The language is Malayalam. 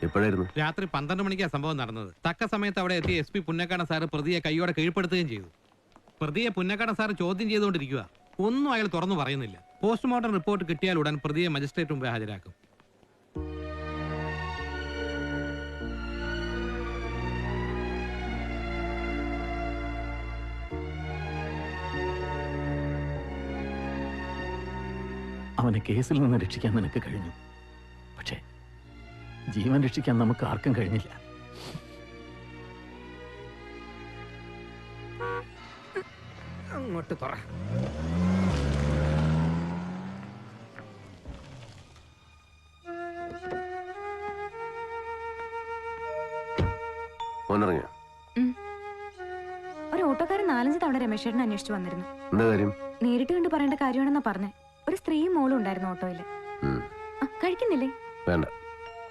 എപ്പോഴായിരുന്നു? രാത്രി 12 മണിക്കാണ് സംഭവം നടന്നത്. തക്ക സമയത്ത് അവിടെ എത്തിയ SP പുന്നക്കാടൻ സാറ് പ്രതിയെ കൈയോടെ കീഴ്പ്പെടുത്തുകയും ചെയ്തു. പ്രതിയെ പുന്നക്കാടൻ സാറ് ചോദ്യം ചെയ്തുകൊണ്ടിരിക്കുക. ഒന്നും അയാൾ തുറന്നു പറയുന്നില്ല. പോസ്റ്റ്മോർട്ടം റിപ്പോർട്ട് കിട്ടിയാൽ ഉടൻ പ്രതിയെ മജിസ്ട്രേറ്റ് മുമ്പേ ഹാജരാക്കും. അവനെ കേസിൽ നിന്ന് രക്ഷിക്കാൻ നിനക്ക് കഴിഞ്ഞു. പക്ഷേ ജീവൻ രക്ഷിക്കാൻ നമുക്ക് ആർക്കും കഴിഞ്ഞില്ല. അങ്ങോട്ട് തുറ. ഒരു ഓട്ടോക്കാരൻ 4-5 തവണ രമേശേട്ടനെ അന്വേഷിച്ചു വന്നിരുന്നു. എന്താ കാര്യം? നേരിട്ട് കണ്ട് പറയേണ്ട കാര്യമാണെന്നാ പറഞ്ഞേ. ഒരു സ്ത്രീയും മോളും ഉണ്ടായിരുന്നു ഓട്ടോയില്. കഴിക്കുന്നില്ലേ? വേണ്ട.